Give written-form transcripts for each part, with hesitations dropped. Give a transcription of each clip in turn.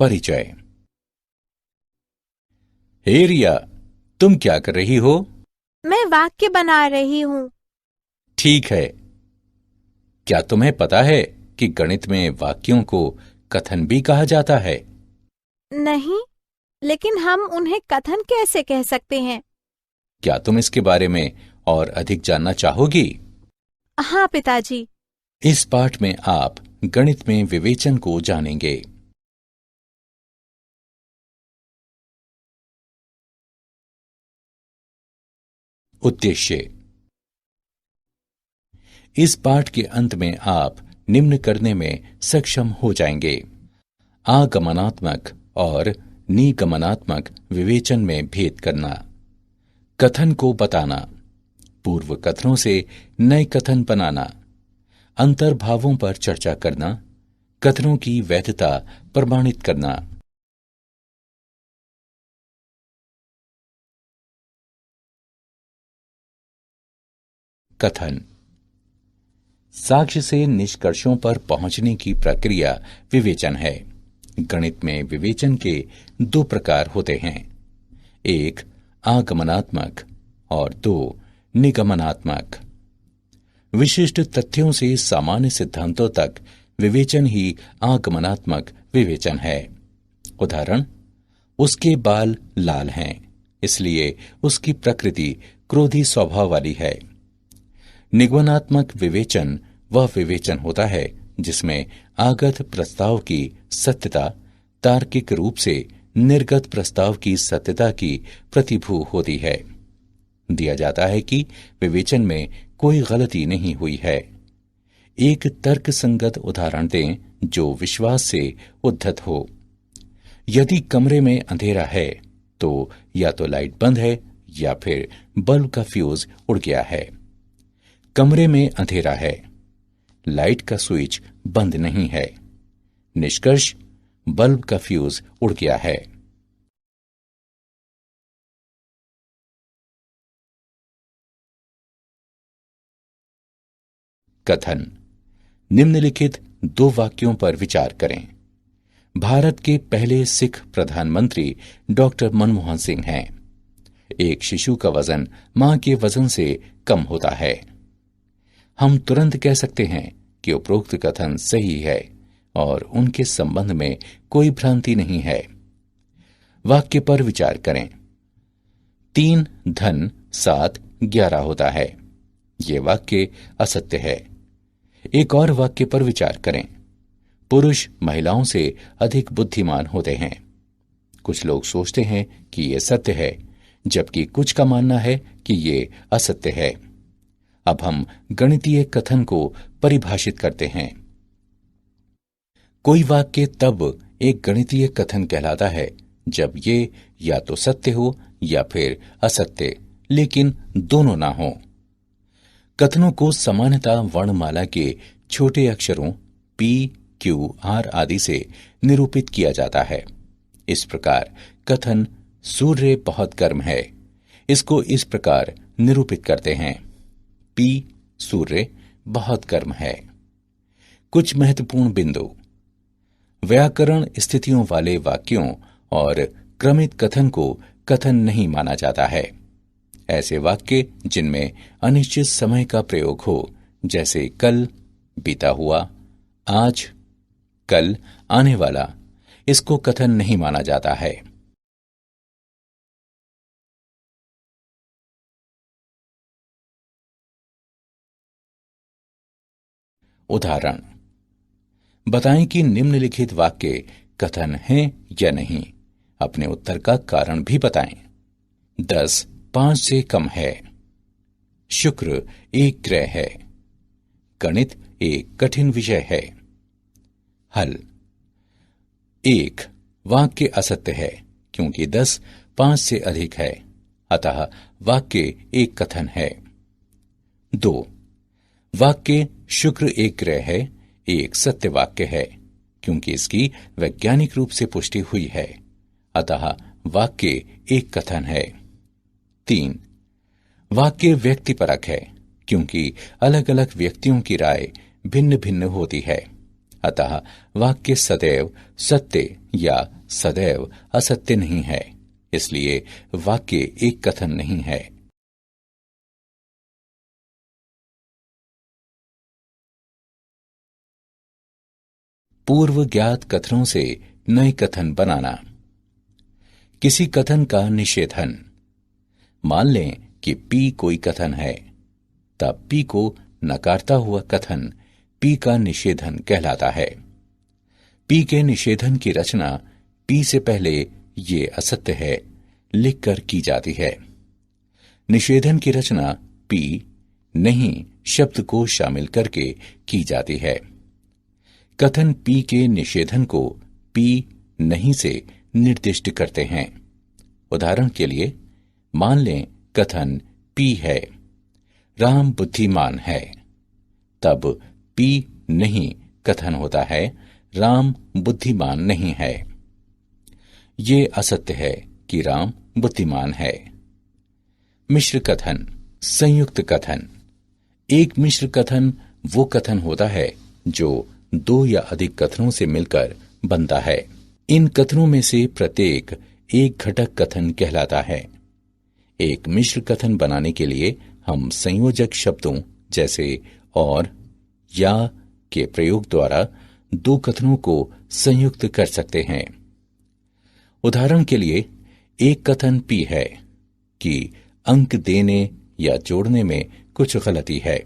परिचय। हे रिया, तुम क्या कर रही हो? मैं वाक्य बना रही हूँ। ठीक है। क्या तुम्हें पता है कि गणित में वाक्यों को कथन भी कहा जाता है? नहीं, लेकिन हम उन्हें कथन कैसे कह सकते हैं? क्या तुम इसके बारे में और अधिक जानना चाहोगी? हाँ पिताजी। इस पाठ में आप गणित में विवेचन को जानेंगे। उद्देश्य। इस पाठ के अंत में आप निम्न करने में सक्षम हो जाएंगे: आगमनात्मक और निगमनात्मक विवेचन में भेद करना, कथन को बताना, पूर्व कथनों से नए कथन बनाना, अंतर्भावों पर चर्चा करना, कथनों की वैधता प्रमाणित करना। कथन। साक्ष्य से निष्कर्षों पर पहुंचने की प्रक्रिया विवेचन है। गणित में विवेचन के दो प्रकार होते हैं: एक आगमनात्मक और दो निगमनात्मक। विशिष्ट तथ्यों से सामान्य सिद्धांतों तक विवेचन ही आगमनात्मक विवेचन है। उदाहरण: उसके बाल लाल हैं, इसलिए उसकी प्रकृति क्रोधी स्वभाव वाली है। निगमनात्मक विवेचन वह विवेचन होता है जिसमें आगत प्रस्ताव की सत्यता तार्किक रूप से निर्गत प्रस्ताव की सत्यता की प्रतिभू होती है। दिया जाता है कि विवेचन में कोई गलती नहीं हुई है। एक तर्कसंगत उदाहरण दें जो विश्वास से उद्धत हो। यदि कमरे में अंधेरा है तो या तो लाइट बंद है या फिर बल्ब का फ्यूज उड़ गया है। कमरे में अंधेरा है, लाइट का स्विच बंद नहीं है। निष्कर्ष: बल्ब का फ्यूज उड़ गया है। कथन। निम्नलिखित दो वाक्यों पर विचार करें। भारत के पहले सिख प्रधानमंत्री डॉक्टर मनमोहन सिंह हैं। एक शिशु का वजन मां के वजन से कम होता है। हम तुरंत कह सकते हैं कि उपरोक्त कथन सही है और उनके संबंध में कोई भ्रांति नहीं है। वाक्य पर विचार करें। 3 धन 7 11 होता है। यह वाक्य असत्य है। एक और वाक्य पर विचार करें। पुरुष महिलाओं से अधिक बुद्धिमान होते हैं। कुछ लोग सोचते हैं कि यह सत्य है, जबकि कुछ का मानना है कि यह असत्य है। अब हम गणितीय कथन को परिभाषित करते हैं। कोई वाक्य तब एक गणितीय कथन कहलाता है जब ये या तो सत्य हो या फिर असत्य, लेकिन दोनों ना हो। कथनों को सामान्यतः वर्णमाला के छोटे अक्षरों P, Q, R आदि से निरूपित किया जाता है। इस प्रकार कथन सूर्य बहुत गर्म है, इसको इस प्रकार निरूपित करते हैं: P सूर्य बहुत गर्म है। कुछ महत्वपूर्ण बिंदु। व्याकरण स्थितियों वाले वाक्यों और क्रमित कथन को कथन नहीं माना जाता है। ऐसे वाक्य जिनमें अनिश्चित समय का प्रयोग हो, जैसे कल, बीता हुआ, आज, कल, आने वाला, इसको कथन नहीं माना जाता है। उदाहरण। बताएं कि निम्नलिखित वाक्य कथन हैं या नहीं। अपने उत्तर का कारण भी बताएं। 10 5 से कम है। शुक्र एक ग्रह है। गणित एक कठिन विषय है। हल। 1 वाक्य असत्य है क्योंकि 10 5 से अधिक है, अतः वाक्य एक कथन है। 2 वाक्य शुक्र एक ग्रह है एक सत्य वाक्य है क्योंकि इसकी वैज्ञानिक रूप से पुष्टि हुई है, अतः वाक्य एक कथन है। 3 वाक्य व्यक्तिपरक है क्योंकि अलग अलग व्यक्तियों की राय भिन्न भिन्न होती है, अतः वाक्य सदैव सत्य या सदैव असत्य नहीं है, इसलिए वाक्य एक कथन नहीं है। पूर्व ज्ञात कथनों से नए कथन बनाना। किसी कथन का निषेधन। मान लें कि पी कोई कथन है, तब पी को नकारता हुआ कथन पी का निषेधन कहलाता है। पी के निषेधन की रचना पी से पहले ये असत्य है लिखकर की जाती है। निषेधन की रचना पी नहीं शब्द को शामिल करके की जाती है। कथन पी के निषेधन को पी नहीं से निर्दिष्ट करते हैं। उदाहरण के लिए मान लें कथन पी है, राम बुद्धिमान है, तब पी नहीं कथन होता है, राम बुद्धिमान नहीं है। ये असत्य है कि राम बुद्धिमान है। मिश्र कथन। संयुक्त कथन। एक मिश्र कथन वो कथन होता है जो दो या अधिक कथनों से मिलकर बनता है। इन कथनों में से प्रत्येक एक घटक कथन कहलाता है। एक मिश्र कथन बनाने के लिए हम संयोजक शब्दों जैसे और या के प्रयोग द्वारा दो कथनों को संयुक्त कर सकते हैं। उदाहरण के लिए एक कथन पी है कि अंक देने या जोड़ने में कुछ गलती है।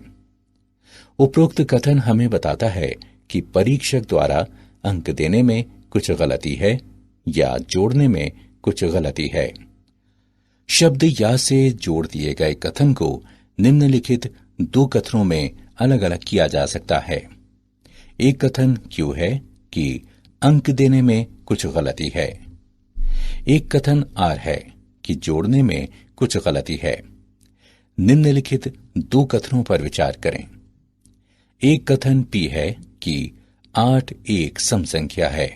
उपरोक्त कथन हमें बताता है कि परीक्षक द्वारा अंक देने में कुछ गलती है या जोड़ने में कुछ गलती है। शब्द या से जोड़ दिए गए कथन को निम्नलिखित दो कथनों में अलग अलग किया जा सकता है। एक कथन क्यों है कि अंक देने में कुछ गलती है। एक कथन आर है कि जोड़ने में कुछ गलती है। निम्नलिखित दो कथनों पर विचार करें। एक कथन पी है कि 8 एक सम संख्या है।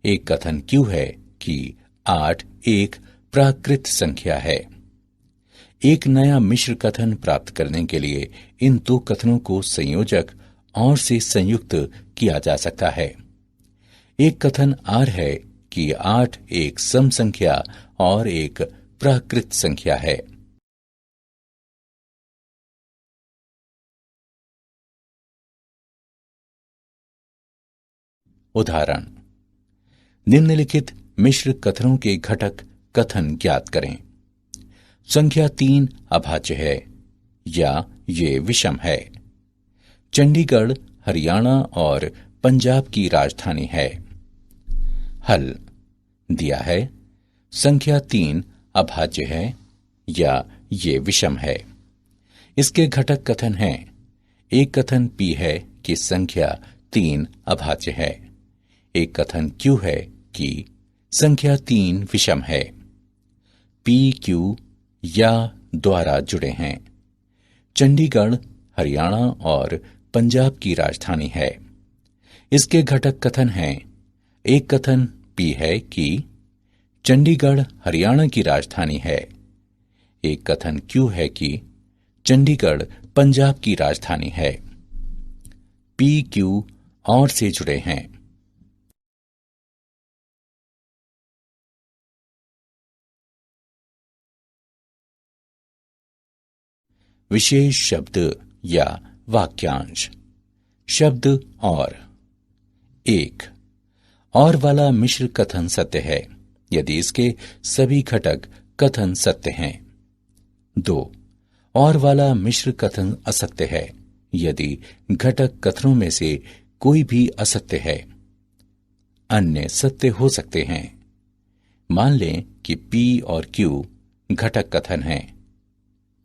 एक कथन क्यू है कि 8 एक प्राकृत संख्या है। एक नया मिश्र कथन प्राप्त करने के लिए इन दो कथनों को संयोजक और से संयुक्त किया जा सकता है। एक कथन आर है कि 8 एक सम संख्या और एक प्राकृत संख्या है। उदाहरण। निम्नलिखित मिश्र कथनों के घटक कथन ज्ञात करें। संख्या 3 अभाज्य है या ये विषम है। चंडीगढ़ हरियाणा और पंजाब की राजधानी है। हल दिया है संख्या 3 अभाज्य है या ये विषम है। इसके घटक कथन हैं। एक कथन पी है कि संख्या 3 अभाज्य है। एक कथन क्यू है कि संख्या 3 विषम है। पी क्यू या द्वारा जुड़े हैं। चंडीगढ़ हरियाणा और पंजाब की राजधानी है। इसके घटक कथन हैं। एक कथन पी है कि चंडीगढ़ हरियाणा की राजधानी है। एक कथन क्यू है कि चंडीगढ़ पंजाब की राजधानी है। पी क्यू और से जुड़े हैं। विशेष शब्द या वाक्यांश। शब्द और। एक, और वाला मिश्र कथन सत्य है यदि इसके सभी घटक कथन सत्य हैं। 2, और वाला मिश्र कथन असत्य है यदि घटक कथनों में से कोई भी असत्य है। अन्य सत्य हो सकते हैं। मान लें कि P और Q घटक कथन हैं,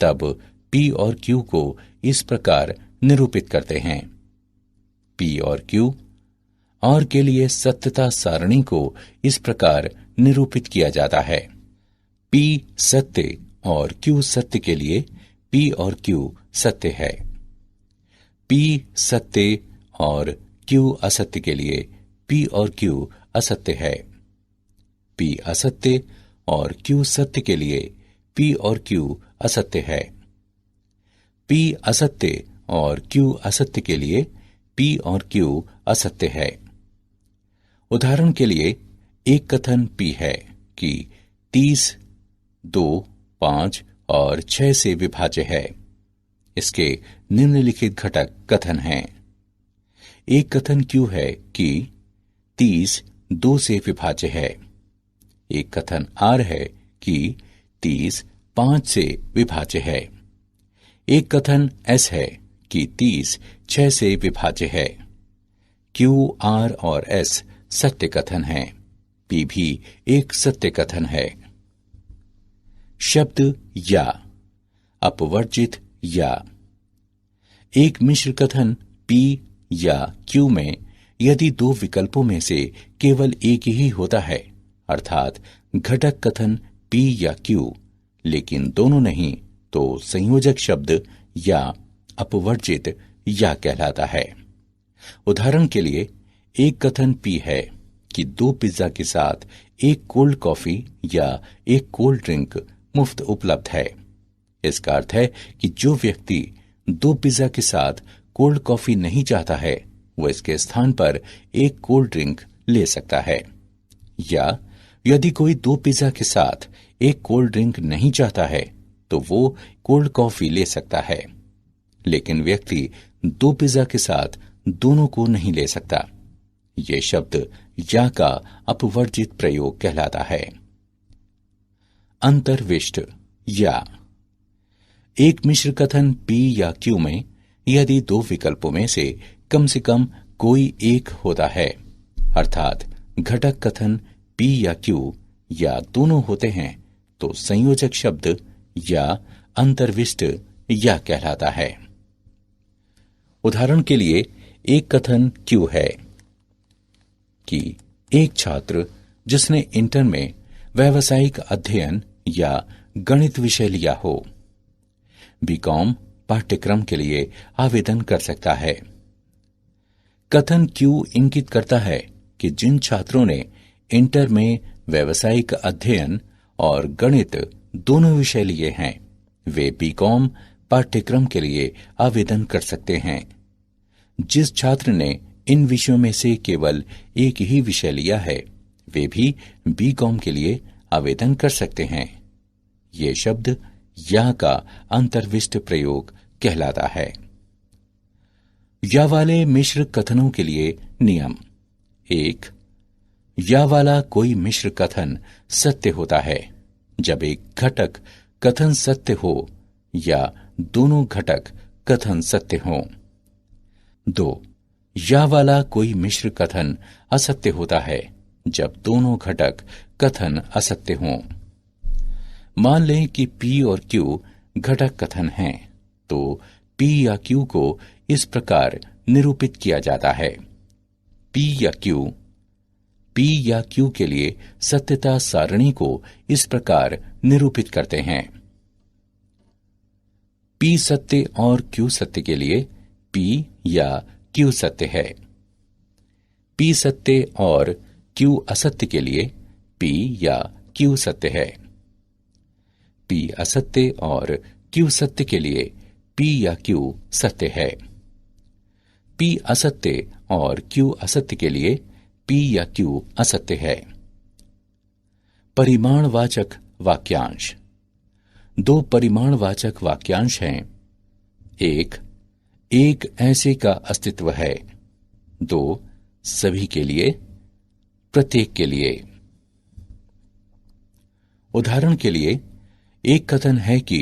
तब P और Q को इस प्रकार निरूपित करते हैं। P और Q और के लिए सत्यता सारणी को इस प्रकार निरूपित किया जाता है। P सत्य और Q सत्य के लिए P और Q सत्य है। P सत्य और Q असत्य के लिए P और Q असत्य है। P असत्य और Q सत्य के लिए P और Q असत्य है। P असत्य और Q असत्य के लिए P और Q असत्य है। उदाहरण के लिए एक कथन P है कि 30 2, 5 और 6 से विभाज्य है। इसके निम्नलिखित घटक कथन हैं। एक कथन Q है कि 30 2 से विभाज्य है। एक कथन R है कि 30 5 से विभाज्य है। एक कथन S है कि 30 6 से विभाज्य है। Q, R और S सत्य कथन हैं। P भी एक सत्य कथन है। शब्द या, अपवर्जित या। एक मिश्र कथन P या Q में यदि दो विकल्पों में से केवल एक ही होता है, अर्थात घटक कथन P या Q, लेकिन दोनों नहीं, तो संयोजक शब्द या अपवर्जित या कहलाता है। उदाहरण के लिए एक कथन P है कि 2 पिज्जा के साथ एक कोल्ड कॉफी या एक कोल्ड ड्रिंक मुफ्त उपलब्ध है। इसका अर्थ है कि जो व्यक्ति 2 पिज्जा के साथ कोल्ड कॉफी नहीं चाहता है, वो इसके स्थान पर एक कोल्ड ड्रिंक ले सकता है। या यदि कोई 2 पिज्जा के साथ एक कोल्ड ड्रिंक नहीं चाहता है, तो वो कोल्ड कॉफी ले सकता है। लेकिन व्यक्ति 2 पिज्जा के साथ दोनों को नहीं ले सकता। ये शब्द या का अपवर्जित प्रयोग कहलाता है। अंतर्विष्ट या। एक मिश्र कथन P या Q में यदि दो विकल्पों में से कम कोई एक होता है, अर्थात घटक कथन P या Q या दोनों होते हैं, तो संयोजक शब्द या अंतर्विष्ट या कहलाता है। उदाहरण के लिए एक कथन Q है कि एक छात्र जिसने इंटर में व्यावसायिक अध्ययन या गणित विषय लिया हो, बीकॉम पाठ्यक्रम के लिए आवेदन कर सकता है। कथन Q इंगित करता है कि जिन छात्रों ने इंटर में व्यावसायिक अध्ययन और गणित दोनों विषय लिए हैं, वे बीकॉम पाठ्यक्रम के लिए आवेदन कर सकते हैं। जिस छात्र ने इन विषयों में से केवल एक ही विषय लिया है, वे भी बीकॉम के लिए आवेदन कर सकते हैं। ये शब्द या का अंतर्विष्ट प्रयोग कहलाता है। या वाले मिश्र कथनों के लिए नियम। 1. या वाला कोई मिश्र कथन सत्य होता है जब एक घटक कथन सत्य हो या दोनों घटक कथन सत्य हों। 2. या वाला कोई मिश्र कथन असत्य होता है जब दोनों घटक कथन असत्य हों। मान लें कि P और Q घटक कथन हैं, तो P या Q को इस प्रकार निरूपित किया जाता है। P या Q के लिए सत्यता सारणी को इस प्रकार निरूपित करते हैं। P सत्य और Q सत्य के लिए P या Q सत्य है। P सत्य और Q असत्य के लिए P या Q सत्य है। P असत्य और Q सत्य के लिए P या Q सत्य है। P असत्य और Q असत्य के लिए P या Q असत्य है। परिमाणवाचक वाक्यांश। 2 परिमाणवाचक वाक्यांश हैं। 1. एक ऐसे का अस्तित्व है। 2. सभी के लिए, प्रत्येक के लिए। उदाहरण के लिए एक कथन है कि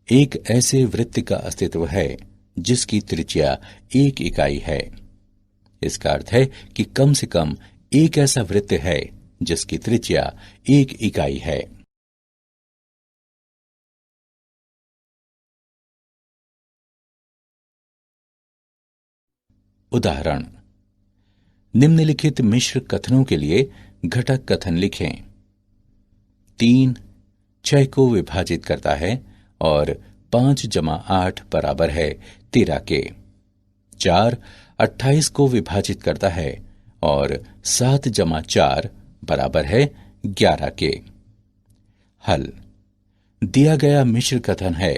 एक ऐसे वृत्त का अस्तित्व है जिसकी त्रिज्या 1 इकाई है। इसका अर्थ है कि कम से कम एक ऐसा वृत्त है जिसकी त्रिज्या 1 इकाई है। उदाहरण। निम्नलिखित मिश्र कथनों के लिए घटक कथन लिखें। 3 6 को विभाजित करता है और 5 + 8 बराबर है 13 के। 4 28 को विभाजित करता है और 7 + 4 बराबर है 11 के। हल। दिया गया मिश्र कथन है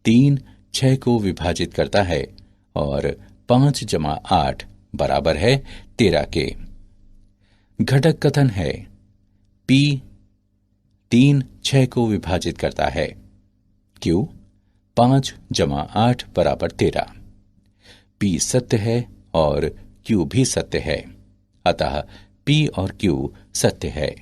3 6 को विभाजित करता है और 5 + 8 बराबर है 13 के। घटक कथन है P 3 6 को विभाजित करता है, Q 5 + 8 बराबर 13। P सत्य है और Q भी सत्य है, अतः P और Q सत्य है।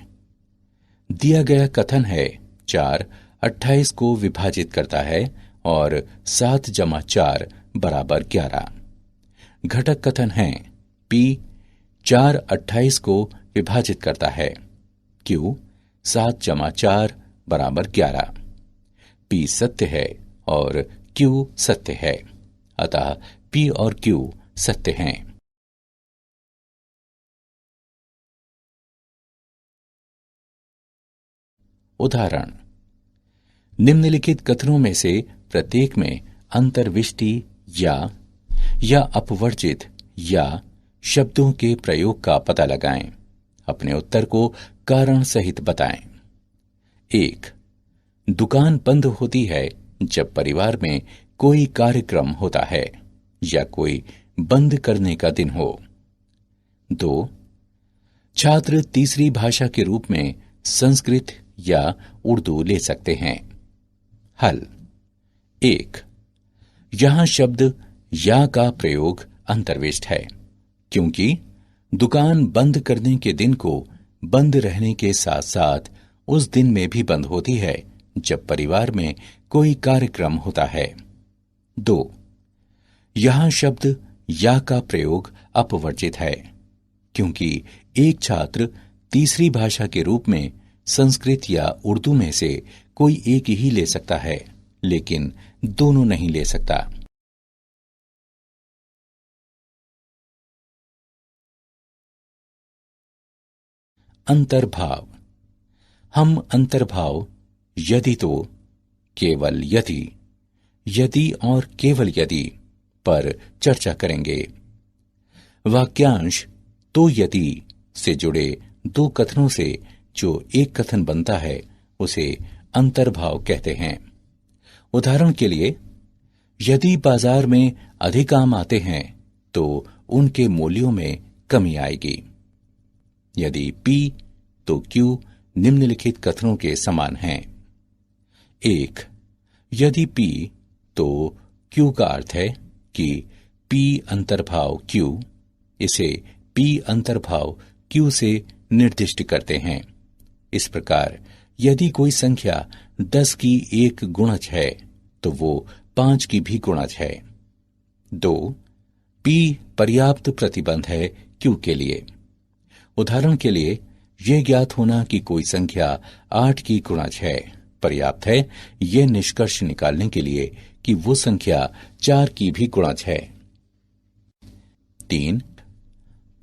दिया गया कथन है 4 28 को विभाजित करता है और 7 + 4 बराबर 11। घटक कथन है P 4 28 को विभाजित करता है, Q 7 + 4 बराबर 11। P सत्य है और Q सत्य है, अतः P और Q सत्य हैं। उदाहरण: निम्नलिखित कथनों में से प्रत्येक में अंतर्विष्टि या अपवर्जित या शब्दों के प्रयोग का पता लगाएं। अपने उत्तर को कारण सहित बताएं। 1. दुकान बंद होती है जब परिवार में कोई कार्यक्रम होता है या कोई बंद करने का दिन हो। 2. छात्र तीसरी भाषा के रूप में संस्कृत या उर्दू ले सकते हैं। हल: 1. यहां शब्द या का प्रयोग अंतर्विष्ट है, क्योंकि दुकान बंद करने के दिन को बंद रहने के साथ साथ उस दिन में भी बंद होती है जब परिवार में कोई कार्यक्रम होता है। 2. यहां शब्द या का प्रयोग अपवर्जित है, क्योंकि एक छात्र तीसरी भाषा के रूप में संस्कृत या उर्दू में से कोई एक ही ले सकता है, लेकिन दोनों नहीं ले सकता। अंतर्भाव: हम अंतर्भाव यदि तो, केवल यदि और केवल यदि पर चर्चा करेंगे। वाक्यांश तो यदि से जुड़े दो कथनों से जो एक कथन बनता है उसे अंतर्भाव कहते हैं। उदाहरण के लिए, यदि बाजार में अधिक आम आते हैं तो उनके मूल्यों में कमी आएगी। यदि P तो Q निम्नलिखित कथनों के समान हैं। 1. यदि P तो Q का अर्थ है कि P अंतर्भाव Q, इसे P अंतर्भाव Q से निर्दिष्ट करते हैं। इस प्रकार यदि कोई संख्या 10 की एक गुणज है तो वो 5 की भी गुणज है। 2. P पर्याप्त प्रतिबंध है Q के लिए। उदाहरण के लिए, यह ज्ञात होना कि कोई संख्या 8 की गुणज है पर्याप्त है यह निष्कर्ष निकालने के लिए कि वो संख्या 4 की भी गुणज है। 3.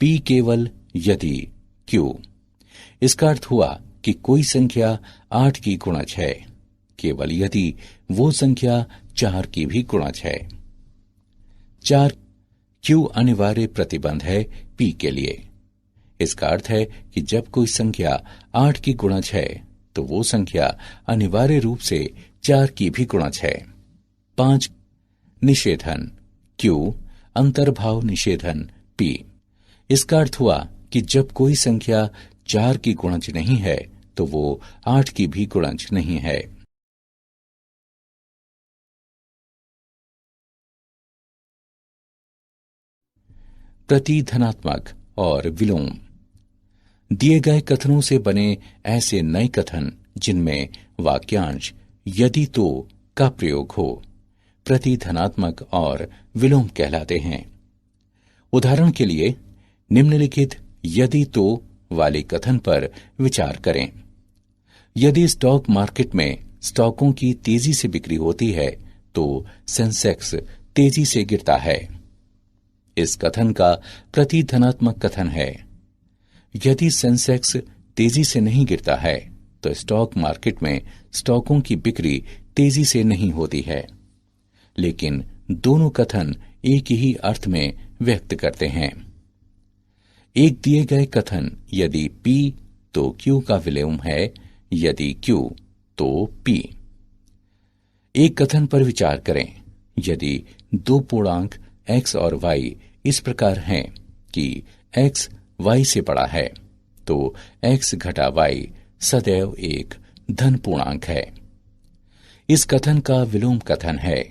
P केवल यदि Q, इसका अर्थ हुआ कि कोई संख्या 8 की गुणज है केवल यदि वो संख्या 4 की भी गुणज है। 4. Q अनिवार्य प्रतिबंध है P के लिए। इसका अर्थ है कि जब कोई संख्या 8 की गुणज है तो वो संख्या अनिवार्य रूप से 4 की भी गुणज है। 5. निषेधन Q अंतर्भाव निषेधन P, इसका अर्थ हुआ कि जब कोई संख्या 4 की गुणज नहीं है तो वो 8 की भी गुणज नहीं है। प्रतिधनात्मक और विलोम: दिए गए कथनों से बने ऐसे नए कथन जिनमें वाक्यांश यदि तो का प्रयोग हो प्रतिधनात्मक और विलोम कहलाते हैं। उदाहरण के लिए, निम्नलिखित यदि तो वाले कथन पर विचार करें। यदि स्टॉक मार्केट में स्टॉकों की तेजी से बिक्री होती है तो सेंसेक्स तेजी से गिरता है। इस कथन का प्रतिधनात्मक कथन है, यदि सेंसेक्स तेजी से नहीं गिरता है तो स्टॉक मार्केट में स्टॉकों की बिक्री तेजी से नहीं होती है। लेकिन दोनों कथन एक ही अर्थ में व्यक्त करते हैं। एक दिए गए कथन यदि P तो Q का विलोम है, यदि Q तो P। एक कथन पर विचार करें, यदि दो पूर्णांक X और Y इस प्रकार हैं कि x y से बड़ा है, तो x घटा y सदैव एक धन पूर्णांक है। इस कथन का विलोम कथन है,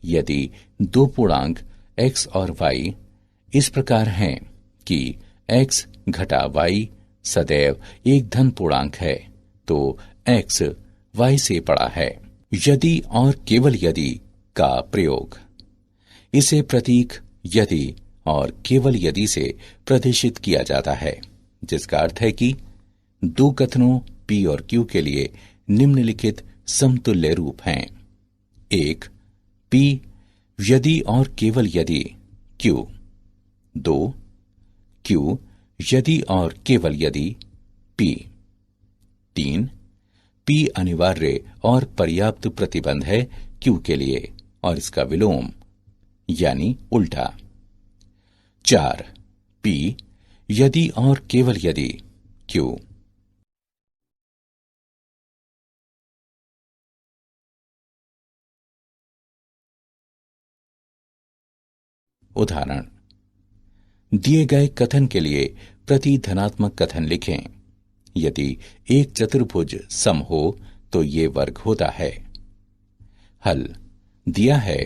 यदि दो पूर्णांक x और y इस प्रकार हैं कि x घटा y सदैव एक धन पूर्णांक है, तो x y से बड़ा है। यदि और केवल यदि का प्रयोग। इसे प्रतीक यदि और केवल यदि से प्रदर्शित किया जाता है, जिसका अर्थ है कि दो कथनों P और Q के लिए निम्नलिखित समतुल्य रूप हैं। एक, P यदि और केवल यदि Q। दो, Q यदि और केवल यदि P। तीन, P अनिवार्य और पर्याप्त प्रतिबंध है Q के लिए और इसका विलोम यानी उल्टा। चार, P यदि और केवल यदि Q। उदाहरण, दिए गए कथन के लिए प्रति धनात्मक कथन लिखें। यदि एक चतुर्भुज सम हो तो ये वर्ग होता है। हल दिया है,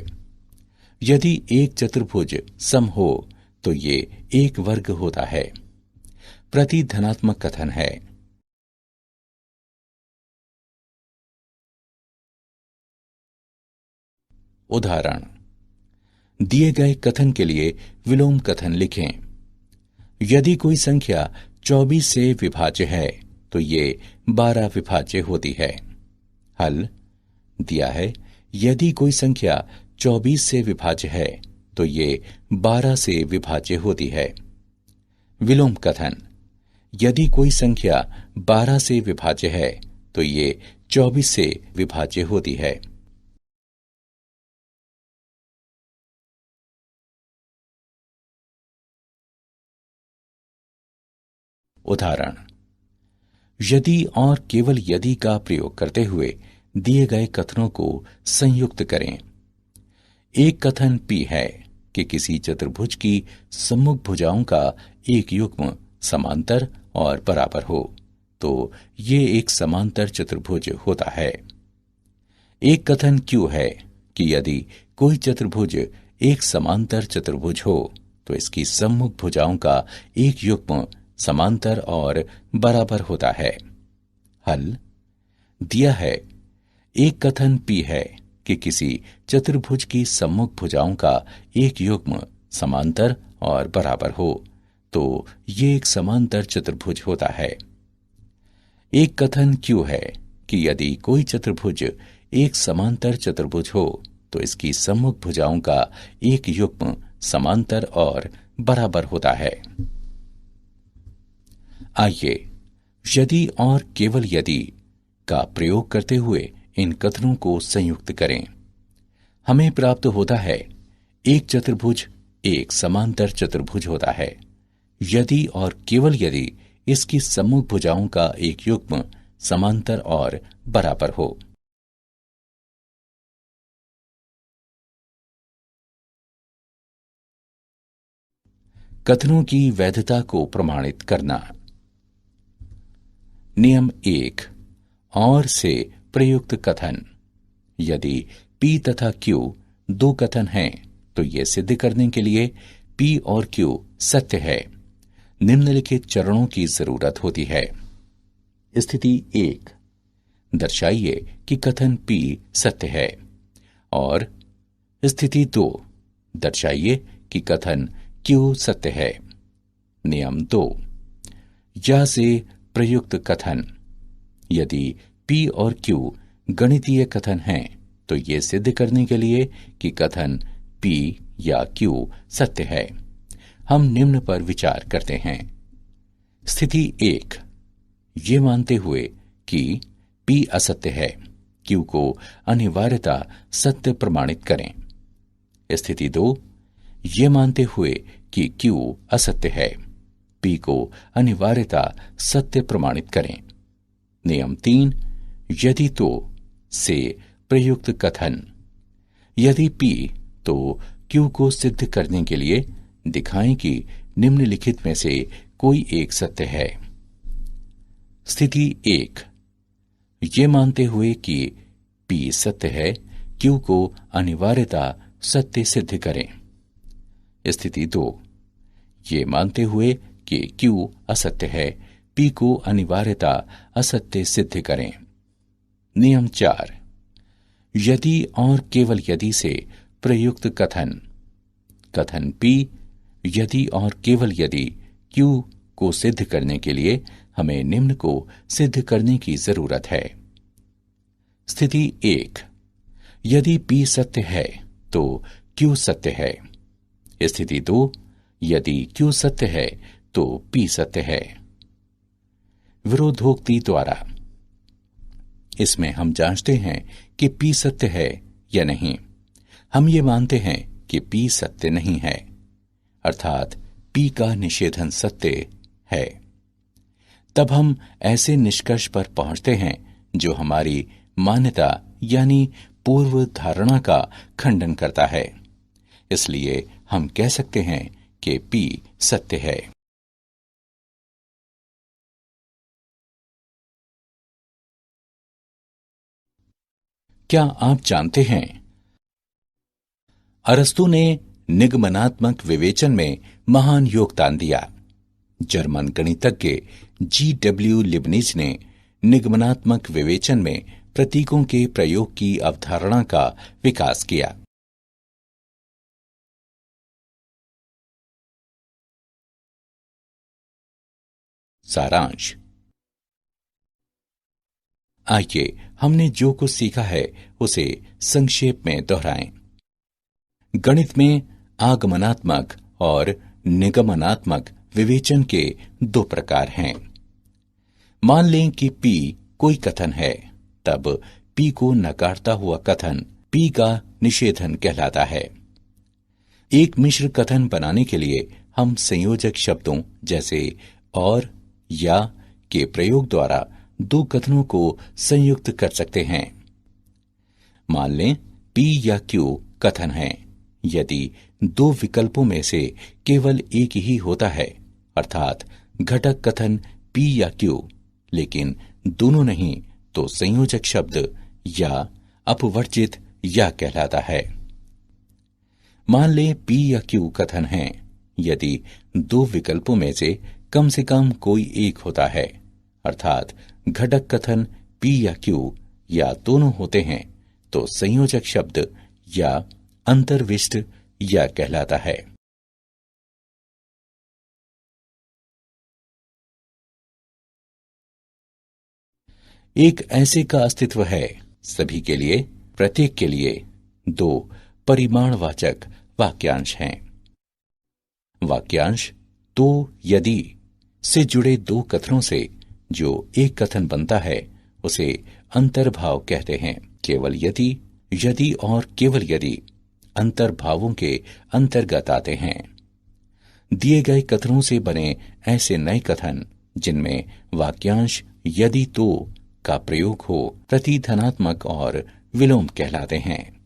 यदि एक चतुर्भुज सम हो तो ये एक वर्ग होता है। प्रति धनात्मक कथन है। उदाहरण, दिए गए कथन के लिए विलोम कथन लिखें। यदि कोई संख्या 24 से विभाज्य है तो ये 12 विभाज्य होती है। हल दिया है, यदि कोई संख्या 24 से विभाज्य है तो ये 12 से विभाज्य होती है। विलोम कथन, यदि कोई संख्या 12 से विभाज्य है तो ये 24 से विभाज्य होती है। उदाहरण, यदि और केवल यदि का प्रयोग करते हुए दिए गए कथनों को संयुक्त करें। एक कथन P है कि किसी चतुर्भुज की सम्मुख भुजाओं का एक युग्म समांतर और बराबर हो, तो ये एक समांतर चतुर्भुज होता है। एक कथन Q है कि यदि कोई चतुर्भुज एक समांतर चतुर्भुज हो तो इसकी सम्मुख भुजाओं का एक युग्म समांतर और बराबर होता है। हल दिया है, एक कथन P है कि किसी चतुर्भुज की सम्मुख भुजाओं का एक युग्म समांतर और बराबर हो, तो ये एक समांतर चतुर्भुज होता है। एक कथन Q है कि यदि कोई चतुर्भुज एक समांतर चतुर्भुज हो तो इसकी सम्मुख भुजाओं का एक युग्म समांतर और बराबर होता है। आइए यदि और केवल यदि का प्रयोग करते हुए इन कथनों को संयुक्त करें। हमें प्राप्त होता है, एक चतुर्भुज एक समांतर चतुर्भुज होता है यदि और केवल यदि इसकी सम्मुख भुजाओं का एक युग्म समांतर और बराबर हो। कथनों की वैधता को प्रमाणित करना। नियम 1, और से प्रयुक्त कथन। यदि P तथा Q दो कथन हैं तो यह सिद्ध करने के लिए P और Q सत्य है, निम्नलिखित चरणों की जरूरत होती है। स्थिति 1, दर्शाइए कि कथन P सत्य है। और स्थिति 2, दर्शाइए कि कथन Q सत्य है। नियम 2, या से प्रयुक्त कथन। यदि P और Q गणितीय कथन हैं तो ये सिद्ध करने के लिए कि कथन P या Q सत्य है, हम निम्न पर विचार करते हैं। स्थिति 1, ये मानते हुए कि P असत्य है, Q को अनिवार्यता सत्य प्रमाणित करें। स्थिति 2, ये मानते हुए कि Q असत्य है, P को अनिवार्यता सत्य प्रमाणित करें। नियम 3, यदि तो से प्रयुक्त कथन। यदि P तो Q को सिद्ध करने के लिए दिखाएं कि निम्नलिखित में से कोई एक सत्य है। स्थिति 1, ये मानते हुए कि P सत्य है, Q को अनिवार्यता सत्य सिद्ध करें। स्थिति 2, ये मानते हुए कि Q असत्य है, P को अनिवार्यता असत्य सिद्ध करें। नियम 4, यदि और केवल यदि से प्रयुक्त कथन P यदि और केवल यदि Q को सिद्ध करने के लिए हमें निम्न को सिद्ध करने की जरूरत है। स्थिति 1, यदि P सत्य है तो Q सत्य है। स्थिति 2, यदि Q सत्य है तो P सत्य है। विरोधोक्ति द्वारा इसमें हम जांचते हैं कि P सत्य है या नहीं। हम ये मानते हैं कि P सत्य नहीं है, अर्थात P का निषेधन सत्य है। तब हम ऐसे निष्कर्ष पर पहुंचते हैं जो हमारी मान्यता यानी पूर्व धारणा का खंडन करता है। इसलिए हम कह सकते हैं कि P सत्य है। क्या आप जानते हैं, अरस्तु ने निगमनात्मक विवेचन में महान योगदान दिया। जर्मन गणितज्ञ G.W. लिबनिज ने निगमनात्मक विवेचन में प्रतीकों के प्रयोग की अवधारणा का विकास किया। सारांश, आइए हमने जो कुछ सीखा है उसे संक्षेप में दोहराएं। गणित में आगमनात्मक और निगमनात्मक विवेचन के दो प्रकार हैं। मान लें कि P कोई कथन है, तब P को नकारता हुआ कथन P का निषेधन कहलाता है। एक मिश्र कथन बनाने के लिए हम संयोजक शब्दों जैसे और या के प्रयोग द्वारा दो कथनों को संयुक्त कर सकते हैं। मान लें P या Q कथन है। यदि दो विकल्पों में से केवल एक ही होता है, अर्थात घटक कथन P या Q, लेकिन दोनों नहीं, तो संयोजक शब्द या अपवर्जित या कहलाता है। मान लें P या Q कथन है। यदि दो विकल्पों में से कम कोई एक होता है, अर्थात घटक कथन P या Q या दोनों होते हैं, तो संयोजक शब्द या अंतर्विष्ट या कहलाता है। एक ऐसे का अस्तित्व है, सभी के लिए, प्रत्येक के लिए दो परिमाणवाचक वाक्यांश हैं। वाक्यांश तो यदि से जुड़े दो कथनों से जो एक कथन बनता है उसे अंतर्भाव कहते हैं। केवल यदि, यदि और केवल यदि अंतर्भावों के अंतर्गत आते हैं। दिए गए कथनों से बने ऐसे नए कथन जिनमें वाक्यांश यदि तो का प्रयोग हो, प्रतिधनात्मक और विलोम कहलाते हैं।